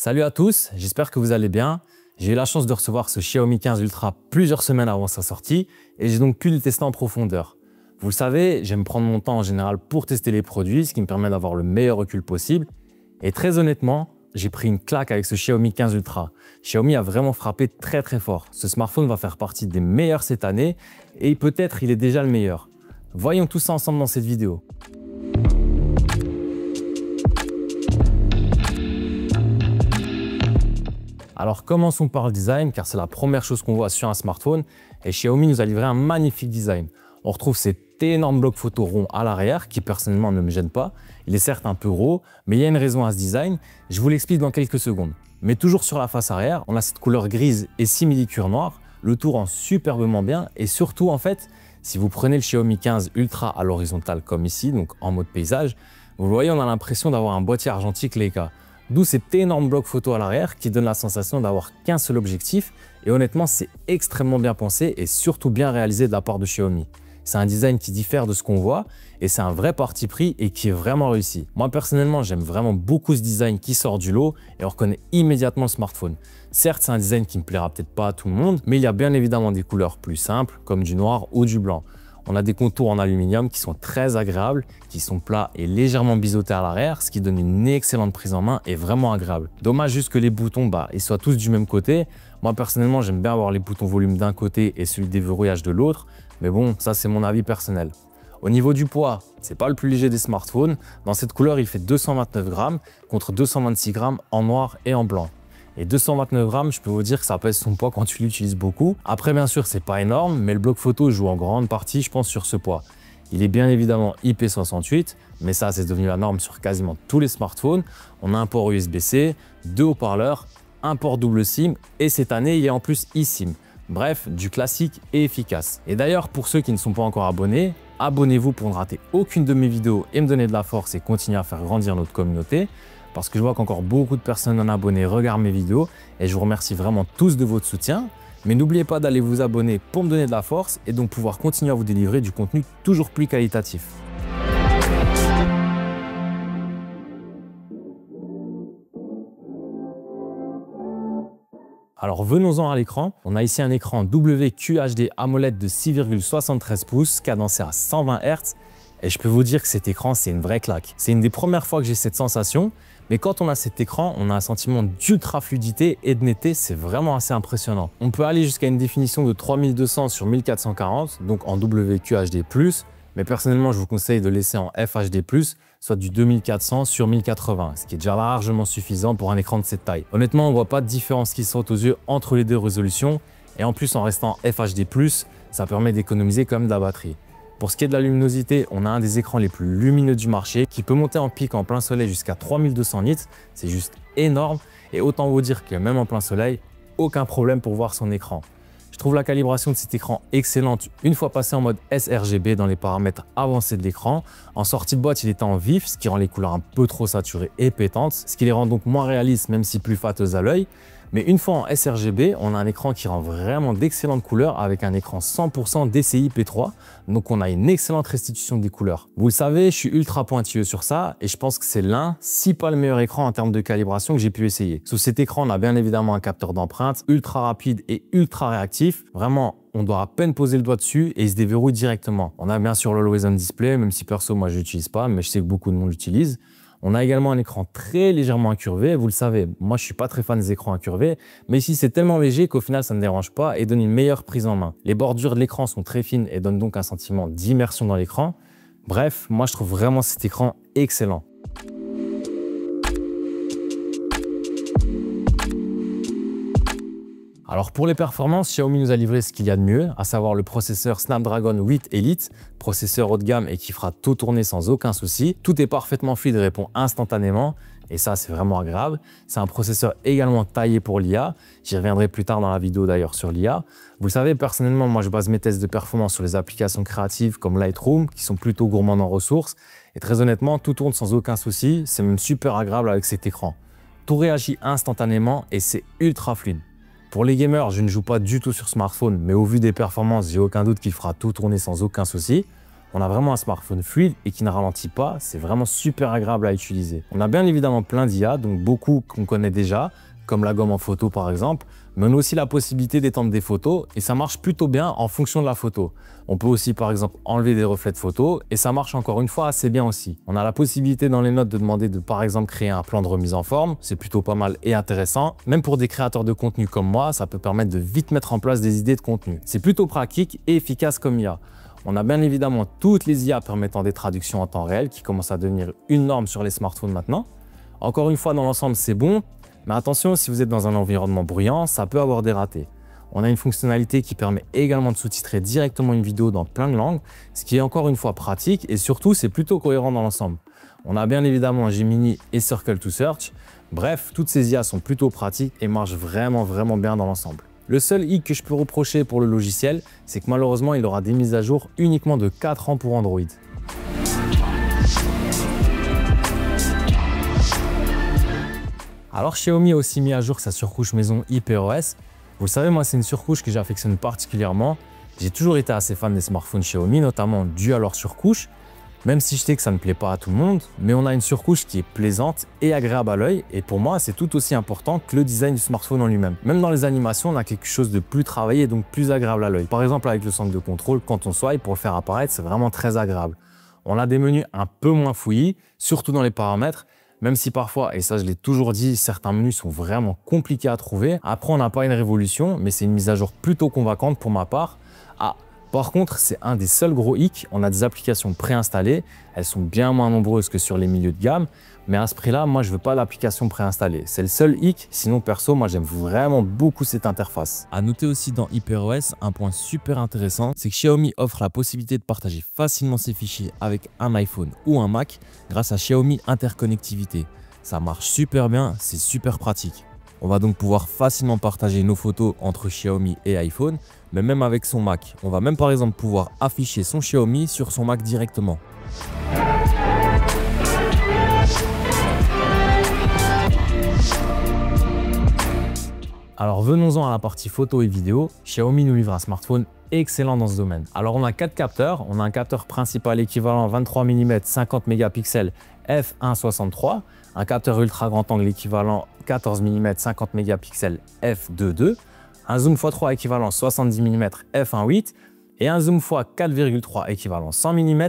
Salut à tous, j'espère que vous allez bien. J'ai eu la chance de recevoir ce Xiaomi 15 Ultra plusieurs semaines avant sa sortie et j'ai donc pu le tester en profondeur. Vous le savez, j'aime prendre mon temps en général pour tester les produits, ce qui me permet d'avoir le meilleur recul possible. Et très honnêtement, j'ai pris une claque avec ce Xiaomi 15 Ultra. Xiaomi a vraiment frappé très fort. Ce smartphone va faire partie des meilleurs cette année et peut-être il est déjà le meilleur. Voyons tout ça ensemble dans cette vidéo. Alors commençons par le design car c'est la première chose qu'on voit sur un smartphone et Xiaomi nous a livré un magnifique design. On retrouve cet énorme bloc photo rond à l'arrière qui personnellement ne me gêne pas. Il est certes un peu raw mais il y a une raison à ce design, je vous l'explique dans quelques secondes. Mais toujours sur la face arrière, on a cette couleur grise et simili-cuir noir, le tout rend superbement bien et surtout en fait, si vous prenez le Xiaomi 15 Ultra à l'horizontale comme ici, donc en mode paysage, vous le voyez on a l'impression d'avoir un boîtier argentique Leica. D'où cet énorme bloc photo à l'arrière qui donne la sensation d'avoir qu'un seul objectif et honnêtement c'est extrêmement bien pensé et surtout bien réalisé de la part de Xiaomi. C'est un design qui diffère de ce qu'on voit et c'est un vrai parti pris et qui est vraiment réussi. Moi personnellement j'aime vraiment beaucoup ce design qui sort du lot et on reconnaît immédiatement le smartphone. Certes c'est un design qui ne plaira peut-être pas à tout le monde mais il y a bien évidemment des couleurs plus simples comme du noir ou du blanc. On a des contours en aluminium qui sont très agréables, qui sont plats et légèrement biseautés à l'arrière, ce qui donne une excellente prise en main et vraiment agréable. Dommage juste que les boutons, ils soient tous du même côté. Moi personnellement, j'aime bien avoir les boutons volume d'un côté et celui des verrouillages de l'autre, mais bon, ça c'est mon avis personnel. Au niveau du poids, c'est pas le plus léger des smartphones. Dans cette couleur, il fait 229 grammes contre 226 grammes en noir et en blanc. Et 229 grammes, je peux vous dire que ça pèse son poids quand tu l'utilises beaucoup. Après, bien sûr, c'est pas énorme, mais le bloc photo joue en grande partie, je pense, sur ce poids. Il est bien évidemment IP68, mais ça, c'est devenu la norme sur quasiment tous les smartphones. On a un port USB-C, deux haut-parleurs, un port double SIM, et cette année, il y a en plus eSIM. Bref, du classique et efficace. Et d'ailleurs, pour ceux qui ne sont pas encore abonnés, abonnez-vous pour ne rater aucune de mes vidéos et me donner de la force et continuer à faire grandir notre communauté. Parce que je vois qu'encore beaucoup de personnes non abonnées regardent mes vidéos et je vous remercie vraiment tous de votre soutien. Mais n'oubliez pas d'aller vous abonner pour me donner de la force et donc pouvoir continuer à vous délivrer du contenu toujours plus qualitatif. Alors venons-en à l'écran. On a ici un écran WQHD AMOLED de 6,73 pouces cadencé à 120 Hz. Et je peux vous dire que cet écran, c'est une vraie claque. C'est une des premières fois que j'ai cette sensation. Mais quand on a cet écran, on a un sentiment d'ultra fluidité et de netteté, c'est vraiment assez impressionnant. On peut aller jusqu'à une définition de 3200 sur 1440, donc en WQHD+, mais personnellement, je vous conseille de laisser en FHD+, soit du 2400 sur 1080, ce qui est déjà largement suffisant pour un écran de cette taille. Honnêtement, on ne voit pas de différence qui saute aux yeux entre les deux résolutions, et en plus, en restant FHD+, ça permet d'économiser quand même de la batterie. Pour ce qui est de la luminosité, on a un des écrans les plus lumineux du marché qui peut monter en pic en plein soleil jusqu'à 3200 nits. C'est juste énorme et autant vous dire que même en plein soleil, aucun problème pour voir son écran. Je trouve la calibration de cet écran excellente une fois passé en mode sRGB dans les paramètres avancés de l'écran. En sortie de boîte, il était en vif, ce qui rend les couleurs un peu trop saturées et pétantes, ce qui les rend donc moins réalistes même si plus fâteuses à l'œil. Mais une fois en sRGB, on a un écran qui rend vraiment d'excellentes couleurs avec un écran 100% DCI P3. Donc on a une excellente restitution des couleurs. Vous le savez, je suis ultra pointilleux sur ça et je pense que c'est l'un, si pas le meilleur écran en termes de calibration que j'ai pu essayer. Sous cet écran, on a bien évidemment un capteur d'empreinte ultra rapide et ultra réactif. Vraiment, on doit à peine poser le doigt dessus et il se déverrouille directement. On a bien sûr l'Always On Display, même si perso, moi je l'utilise pas, mais je sais que beaucoup de monde l'utilise. On a également un écran très légèrement incurvé. Vous le savez, moi je suis pas très fan des écrans incurvés, mais ici c'est tellement léger qu'au final ça ne dérange pas et donne une meilleure prise en main. Les bordures de l'écran sont très fines et donnent donc un sentiment d'immersion dans l'écran. Bref, moi je trouve vraiment cet écran excellent. Alors pour les performances, Xiaomi nous a livré ce qu'il y a de mieux, à savoir le processeur Snapdragon 8 Elite, processeur haut de gamme et qui fera tout tourner sans aucun souci. Tout est parfaitement fluide et répond instantanément et ça c'est vraiment agréable. C'est un processeur également taillé pour l'IA, j'y reviendrai plus tard dans la vidéo d'ailleurs sur l'IA. Vous le savez, personnellement moi je base mes tests de performance sur les applications créatives comme Lightroom qui sont plutôt gourmandes en ressources et très honnêtement tout tourne sans aucun souci, c'est même super agréable avec cet écran. Tout réagit instantanément et c'est ultra fluide. Pour les gamers, je ne joue pas du tout sur smartphone, mais au vu des performances, j'ai aucun doute qu'il fera tout tourner sans aucun souci. On a vraiment un smartphone fluide et qui ne ralentit pas, c'est vraiment super agréable à utiliser. On a bien évidemment plein d'IA, donc beaucoup qu'on connaît déjà, comme la gomme en photo par exemple, mais on a aussi la possibilité d'étendre des photos et ça marche plutôt bien en fonction de la photo. On peut aussi par exemple enlever des reflets de photos et ça marche encore une fois assez bien aussi. On a la possibilité dans les notes de demander de par exemple créer un plan de remise en forme, c'est plutôt pas mal et intéressant. Même pour des créateurs de contenu comme moi, ça peut permettre de vite mettre en place des idées de contenu. C'est plutôt pratique et efficace comme IA. On a bien évidemment toutes les IA permettant des traductions en temps réel qui commencent à devenir une norme sur les smartphones maintenant. Encore une fois, dans l'ensemble, c'est bon, mais attention, si vous êtes dans un environnement bruyant, ça peut avoir des ratés. On a une fonctionnalité qui permet également de sous-titrer directement une vidéo dans plein de langues, ce qui est encore une fois pratique et surtout, c'est plutôt cohérent dans l'ensemble. On a bien évidemment Gemini et Circle to Search. Bref, toutes ces IA sont plutôt pratiques et marchent vraiment bien dans l'ensemble. Le seul hic que je peux reprocher pour le logiciel, c'est que malheureusement, il aura des mises à jour uniquement de 4 ans pour Android. Alors Xiaomi a aussi mis à jour sa surcouche maison HyperOS. Vous le savez, moi c'est une surcouche que j'affectionne particulièrement. J'ai toujours été assez fan des smartphones Xiaomi, notamment dû à leur surcouche. Même si je sais que ça ne plaît pas à tout le monde, mais on a une surcouche qui est plaisante et agréable à l'œil. Et pour moi, c'est tout aussi important que le design du smartphone en lui-même. Même dans les animations, on a quelque chose de plus travaillé et donc plus agréable à l'œil. Par exemple, avec le centre de contrôle, quand on swipe pour le faire apparaître, c'est vraiment très agréable. On a des menus un peu moins fouillis, surtout dans les paramètres. Même si parfois, et ça je l'ai toujours dit, certains menus sont vraiment compliqués à trouver. Après, on n'a pas une révolution, mais c'est une mise à jour plutôt convaincante pour ma part. Par contre, c'est un des seuls gros hicks. On a des applications préinstallées. Elles sont bien moins nombreuses que sur les milieux de gamme. Mais à ce prix-là, moi, je veux pas d'application préinstallée. C'est le seul hic. Sinon, perso, moi, j'aime vraiment beaucoup cette interface. À noter aussi dans HyperOS, un point super intéressant, c'est que Xiaomi offre la possibilité de partager facilement ses fichiers avec un iPhone ou un Mac grâce à Xiaomi Interconnectivité. Ça marche super bien, c'est super pratique. On va donc pouvoir facilement partager nos photos entre Xiaomi et iPhone, mais même avec son Mac. On va même par exemple pouvoir afficher son Xiaomi sur son Mac directement. Alors venons-en à la partie photo et vidéo. Xiaomi nous livre un smartphone excellent dans ce domaine. Alors on a 4 capteurs. On a un capteur principal équivalent 23 mm 50 mégapixels f1.63, un capteur ultra grand angle équivalent 14 mm 50 mégapixels f2.2, un zoom x3 équivalent 70 mm f1.8 et un zoom x4.3 équivalent 100 mm,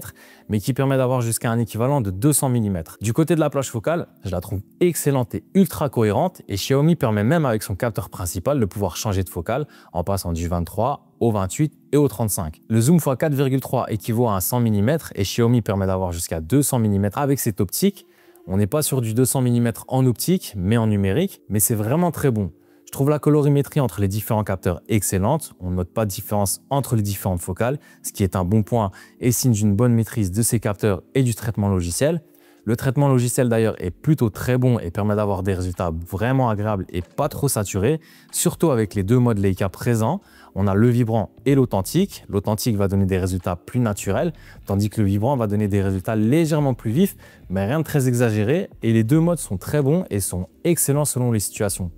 mais qui permet d'avoir jusqu'à un équivalent de 200 mm. Du côté de la plage focale, je la trouve excellente et ultra cohérente, et Xiaomi permet même avec son capteur principal de pouvoir changer de focale en passant du 23 au 28 et au 35. Le zoom x4.3 équivaut à un 100 mm et Xiaomi permet d'avoir jusqu'à 200 mm avec cette optique. On n'est pas sur du 200 mm en optique, mais en numérique, mais c'est vraiment très bon. Je trouve la colorimétrie entre les différents capteurs excellente. On ne note pas de différence entre les différentes focales, ce qui est un bon point et signe d'une bonne maîtrise de ces capteurs et du traitement logiciel. Le traitement logiciel d'ailleurs est plutôt très bon et permet d'avoir des résultats vraiment agréables et pas trop saturés, surtout avec les deux modes Leica présents. On a le vibrant et l'authentique. L'authentique va donner des résultats plus naturels, tandis que le vibrant va donner des résultats légèrement plus vifs, mais rien de très exagéré. Et les deux modes sont très bons et sont excellents selon les situations.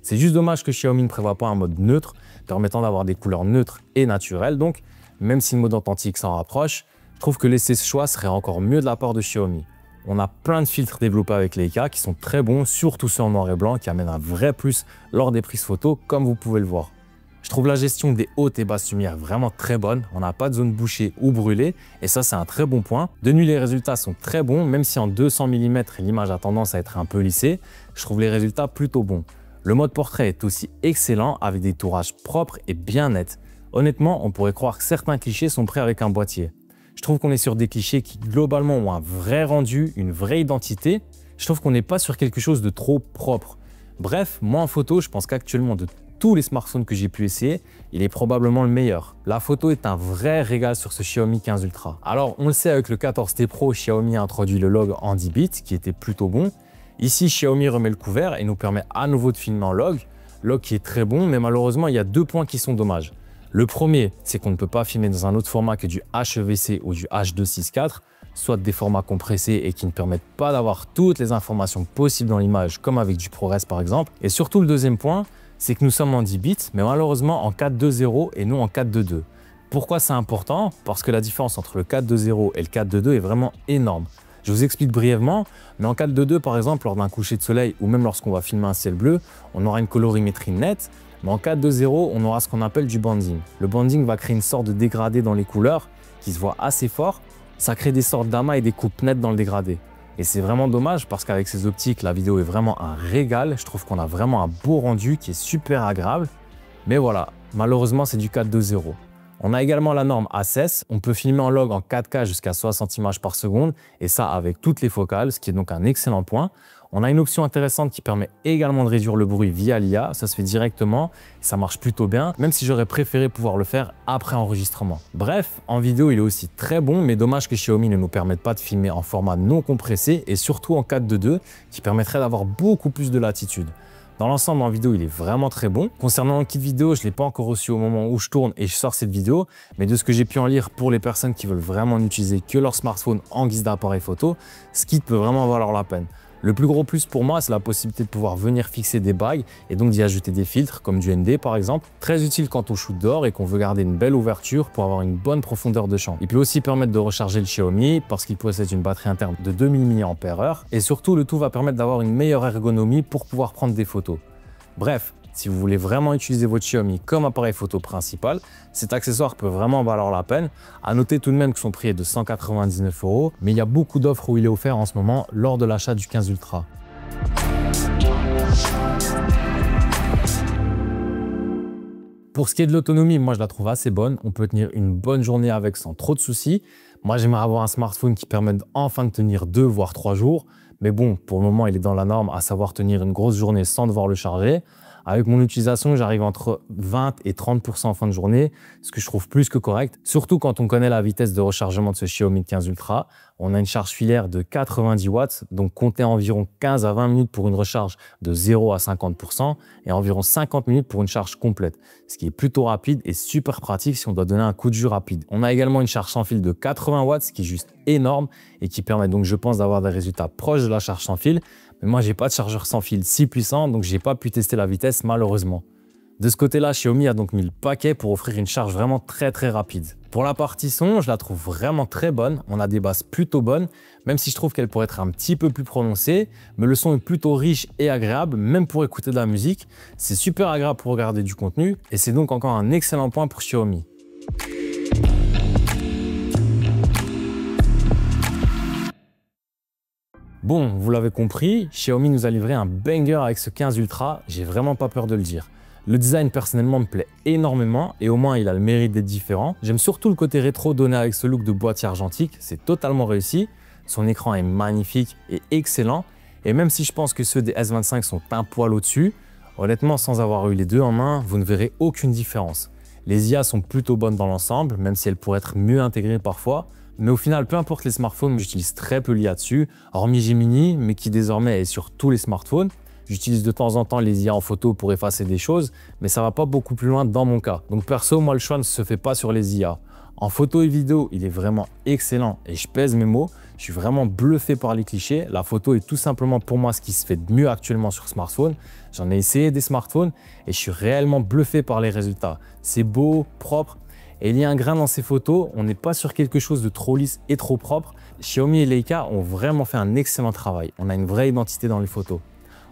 C'est juste dommage que Xiaomi ne prévoit pas un mode neutre, permettant d'avoir des couleurs neutres et naturelles. Donc, même si le mode authentique s'en rapproche, je trouve que laisser ce choix serait encore mieux de la part de Xiaomi. On a plein de filtres développés avec Leica qui sont très bons, surtout ceux en noir et blanc, qui amènent un vrai plus lors des prises photos, comme vous pouvez le voir. Je trouve la gestion des hautes et basses lumières vraiment très bonne. On n'a pas de zone bouchée ou brûlée, et ça, c'est un très bon point. De nuit, les résultats sont très bons, même si en 200 mm, l'image a tendance à être un peu lissée. Je trouve les résultats plutôt bons. Le mode portrait est aussi excellent avec des tourages propres et bien nets. Honnêtement, on pourrait croire que certains clichés sont pris avec un boîtier. Je trouve qu'on est sur des clichés qui globalement ont un vrai rendu, une vraie identité. Je trouve qu'on n'est pas sur quelque chose de trop propre. Bref, moi en photo, je pense qu'actuellement de tous les smartphones que j'ai pu essayer, il est probablement le meilleur. La photo est un vrai régal sur ce Xiaomi 15 Ultra. Alors on le sait, avec le 14T Pro, Xiaomi a introduit le log en 10 bits qui était plutôt bon. Ici, Xiaomi remet le couvert et nous permet à nouveau de filmer en log. Log qui est très bon, mais malheureusement, il y a deux points qui sont dommages. Le premier, c'est qu'on ne peut pas filmer dans un autre format que du HEVC ou du H.264, soit des formats compressés et qui ne permettent pas d'avoir toutes les informations possibles dans l'image, comme avec du ProRes par exemple. Et surtout, le deuxième point, c'est que nous sommes en 10 bits, mais malheureusement en 4.2.0 et non en 4.2.2. Pourquoi c'est important? Parce que la différence entre le 4.2.0 et le 4.2.2 est vraiment énorme. Je vous explique brièvement, mais en 4.2.2 par exemple, lors d'un coucher de soleil ou même lorsqu'on va filmer un ciel bleu, on aura une colorimétrie nette, mais en 4.2.0, on aura ce qu'on appelle du banding. Le banding va créer une sorte de dégradé dans les couleurs qui se voit assez fort. Ça crée des sortes d'amas et des coupes nettes dans le dégradé. Et c'est vraiment dommage parce qu'avec ces optiques, la vidéo est vraiment un régal. Je trouve qu'on a vraiment un beau rendu qui est super agréable. Mais voilà, malheureusement, c'est du 4.2.0. On a également la norme A16. On peut filmer en log en 4K jusqu'à 60 images par seconde et ça avec toutes les focales, ce qui est donc un excellent point. On a une option intéressante qui permet également de réduire le bruit via l'IA. Ça se fait directement, ça marche plutôt bien, même si j'aurais préféré pouvoir le faire après enregistrement. Bref, en vidéo, il est aussi très bon, mais dommage que Xiaomi ne nous permette pas de filmer en format non compressé et surtout en 4.2.2 qui permettrait d'avoir beaucoup plus de latitude. Dans l'ensemble, en vidéo, il est vraiment très bon. Concernant le kit vidéo, je ne l'ai pas encore reçu au moment où je tourne et je sors cette vidéo. Mais de ce que j'ai pu en lire pour les personnes qui veulent vraiment n'utiliser que leur smartphone en guise d'appareil photo, ce kit peut vraiment valoir la peine. Le plus gros plus pour moi, c'est la possibilité de pouvoir venir fixer des bagues et donc d'y ajouter des filtres comme du ND par exemple. Très utile quand on shoot dehors et qu'on veut garder une belle ouverture pour avoir une bonne profondeur de champ. Il peut aussi permettre de recharger le Xiaomi parce qu'il possède une batterie interne de 2000 mAh et surtout le tout va permettre d'avoir une meilleure ergonomie pour pouvoir prendre des photos. Bref, si vous voulez vraiment utiliser votre Xiaomi comme appareil photo principal, cet accessoire peut vraiment valoir la peine. À noter tout de même que son prix est de 199 €, mais il y a beaucoup d'offres où il est offert en ce moment lors de l'achat du 15 Ultra. Pour ce qui est de l'autonomie, moi je la trouve assez bonne. On peut tenir une bonne journée avec sans trop de soucis. Moi j'aimerais avoir un smartphone qui permette enfin de tenir 2 voire 3 jours. Mais bon, pour le moment, il est dans la norme, à savoir tenir une grosse journée sans devoir le charger. Avec mon utilisation, j'arrive entre 20 et 30% en fin de journée, ce que je trouve plus que correct. Surtout quand on connaît la vitesse de rechargement de ce Xiaomi 15 Ultra. On a une charge filaire de 90 watts, donc comptez environ 15 à 20 minutes pour une recharge de 0 à 50% et environ 50 minutes pour une charge complète, ce qui est plutôt rapide et super pratique si on doit donner un coup de jus rapide. On a également une charge sans fil de 80 watts, ce qui est juste énorme et qui permet donc, je pense, d'avoir des résultats proches de la charge sans fil. Mais moi, j'ai pas de chargeur sans fil si puissant, donc j'ai pas pu tester la vitesse malheureusement. De ce côté-là, Xiaomi a donc mis le paquet pour offrir une charge vraiment très rapide. Pour la partie son, je la trouve vraiment très bonne. On a des basses plutôt bonnes, même si je trouve qu'elle pourrait être un petit peu plus prononcée. Mais le son est plutôt riche et agréable, même pour écouter de la musique. C'est super agréable pour regarder du contenu et c'est donc encore un excellent point pour Xiaomi. Bon, vous l'avez compris, Xiaomi nous a livré un banger avec ce 15 Ultra, j'ai vraiment pas peur de le dire. Le design personnellement me plaît énormément et au moins il a le mérite d'être différent. J'aime surtout le côté rétro donné avec ce look de boîtier argentique, c'est totalement réussi. Son écran est magnifique et excellent et même si je pense que ceux des S25 sont un poil au-dessus, honnêtement sans avoir eu les deux en main, vous ne verrez aucune différence. Les IA sont plutôt bonnes dans l'ensemble, même si elles pourraient être mieux intégrées parfois. Mais au final, peu importe les smartphones, j'utilise très peu l'IA dessus, hormis Gemini, mais qui désormais est sur tous les smartphones. J'utilise de temps en temps les IA en photo pour effacer des choses, mais ça va pas beaucoup plus loin dans mon cas. Donc perso, moi le choix ne se fait pas sur les IA. En photo et vidéo, il est vraiment excellent et je pèse mes mots. Je suis vraiment bluffé par les clichés. La photo est tout simplement pour moi ce qui se fait de mieux actuellement sur smartphone. J'en ai essayé des smartphones et je suis réellement bluffé par les résultats. C'est beau, propre. Et il y a un grain dans ces photos, on n'est pas sur quelque chose de trop lisse et trop propre. Xiaomi et Leica ont vraiment fait un excellent travail. On a une vraie identité dans les photos.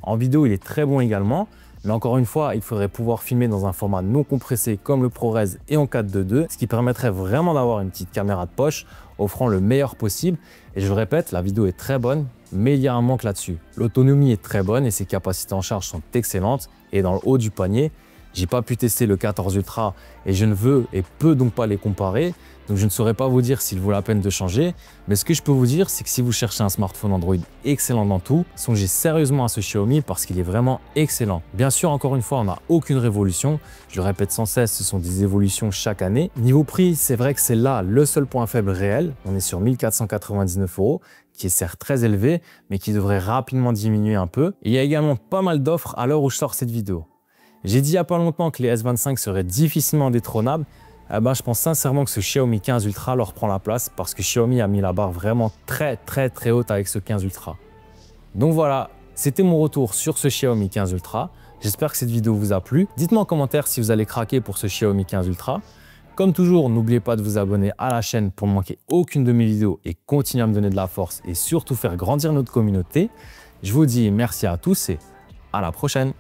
En vidéo, il est très bon également. Mais encore une fois, il faudrait pouvoir filmer dans un format non compressé comme le ProRes et en 4.2.2, ce qui permettrait vraiment d'avoir une petite caméra de poche offrant le meilleur possible. Et je le répète, la vidéo est très bonne, mais il y a un manque là-dessus. L'autonomie est très bonne et ses capacités en charge sont excellentes. Et dans le haut du panier, j'ai pas pu tester le 14 Ultra et je ne veux et peux donc pas les comparer. Donc je ne saurais pas vous dire s'il vaut la peine de changer. Mais ce que je peux vous dire, c'est que si vous cherchez un smartphone Android excellent dans tout, songez sérieusement à ce Xiaomi parce qu'il est vraiment excellent. Bien sûr, encore une fois, on n'a aucune révolution. Je le répète sans cesse, ce sont des évolutions chaque année. Niveau prix, c'est vrai que c'est là le seul point faible réel. On est sur 1499 €, qui est certes très élevé, mais qui devrait rapidement diminuer un peu. Et il y a également pas mal d'offres à l'heure où je sors cette vidéo. J'ai dit il n'y a pas longtemps que les S25 seraient difficilement détrônables. Je pense sincèrement que ce Xiaomi 15 Ultra leur prend la place parce que Xiaomi a mis la barre vraiment très haute avec ce 15 Ultra. Donc voilà, c'était mon retour sur ce Xiaomi 15 Ultra. J'espère que cette vidéo vous a plu. Dites-moi en commentaire si vous allez craquer pour ce Xiaomi 15 Ultra. Comme toujours, n'oubliez pas de vous abonner à la chaîne pour ne manquer aucune de mes vidéos et continuer à me donner de la force et surtout faire grandir notre communauté. Je vous dis merci à tous et à la prochaine.